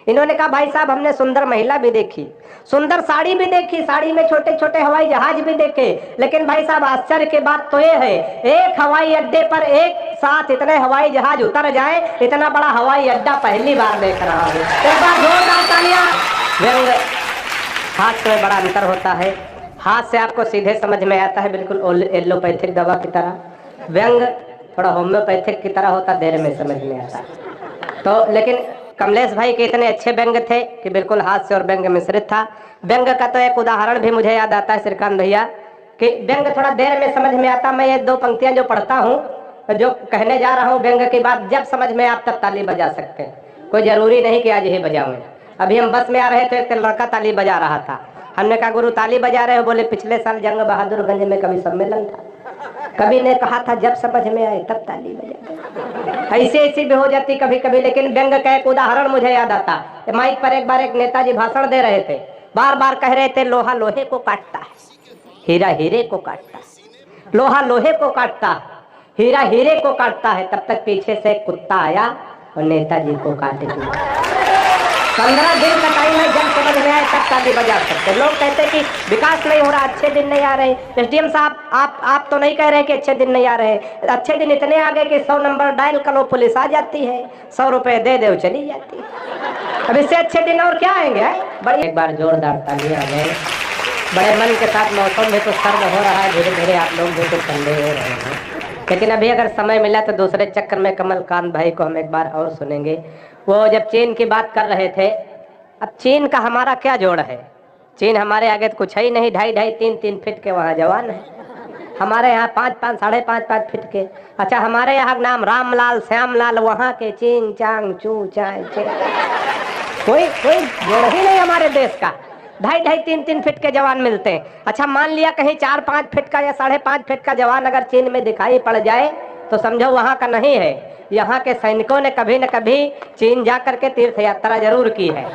इन्होंने कहा भाई साहब हमने सुंदर महिला भी देखी, सुंदर साड़ी भी देखी, साड़ी में छोटे छोटे हवाई जहाज भी देखे, लेकिन भाई साहब आश्चर्य की बात तो ये है, एक हवाई अड्डे पर एक साथ इतने हवाई जहाज उतर जाए, इतना बड़ा हवाई अड्डा पहली बार देख रहा हूँ। एक बार जोरदार तालियां। व्यंग हाथ में बड़ा अंतर होता है, हाथ से आपको सीधे समझ में आता है, बिल्कुल एलोपैथिक दवा की तरह। व्यंग थोड़ा होम्योपैथिक की तरह होता, देर में समझ में आता। तो लेकिन कमलेश भाई के इतने अच्छे व्यंग थे कि बिल्कुल हाथ से और व्यंग मिश्रित था। व्यंग का तो एक उदाहरण भी मुझे याद आता है श्रीकांत भैया, कि व्यंग थोड़ा देर में समझ में आता। मैं ये दो पंक्तियां जो पढ़ता हूँ, जो कहने जा रहा हूँ व्यंग की बात, जब समझ में आप तब ताली बजा सकते हैं, कोई जरूरी नहीं कि आज ही बजाऊं। अभी हम बस में आ रहे थे, एक लड़का ताली बजा रहा था, हमने कहा गुरु ताली बजा रहे हो? बोले पिछले साल जंग बहादुरगंज में कभी सम्मेलन था, कभी ने कहा था जब समझ में आए तब ताली बजा। ऐसे ऐसी भी हो जाती कभी कभी। लेकिन व्यंग का एक उदाहरण मुझे याद आता, माइक पर एक बार एक नेताजी भाषण दे रहे थे, बार बार कह रहे थे लोहा लोहे को काटता है, हीरा हीरे को काटता है, लोहा लोहे को काटता है, हीरा हीरे को काटता है। तब तक पीछे से एक कुत्ता आया और नेताजी को काट दिया। 15 दिन का टाइम है, जब समझ में आए तब ताली बजा सकते। लोग कहते हैं कि विकास नहीं हो रहा, अच्छे दिन नहीं आ रहे। एसडीएम साहब आप तो नहीं कह रहे कि अच्छे दिन नहीं आ रहे, अच्छे दिन इतने आ गए कि 100 नंबर डायल करो, पुलिस आ जाती है, 100 रुपए दे दो चली जाती है। अब इससे अच्छे दिन और क्या आएंगे? बड़ी एक बार जोरदार तालियां आ गए। बड़े मन के साथ, मौसम भी तो सर्द हो रहा है, धीरे धीरे आप लोग भी तो ठंडे हो रहे हैं। लेकिन अभी अगर समय मिला तो दूसरे चक्कर में कमलकांत भाई को हम एक बार और सुनेंगे। वो जब चीन की बात कर रहे थे, अब चीन का हमारा क्या जोड़ है? चीन हमारे आगे तो कुछ है ही नहीं, 2.5-3 फीट के वहाँ जवान है, हमारे यहाँ 5-5 साढ़े 5 फीट के। अच्छा हमारे यहाँ नाम रामलाल श्यामलाल, वहाँ के चीन चांग चू चाय कोई कोई जोड़ ही नहीं हमारे देश का। 2.5-3 फीट के जवान मिलते हैं। अच्छा मान लिया कहीं 4-5 फीट का या 5.5 फीट का जवान अगर चीन में दिखाई पड़ जाए तो समझो वहाँ का नहीं है। यहाँ के सैनिकों ने कभी न कभी चीन जा करके तीर्थ यात्रा जरूर की है।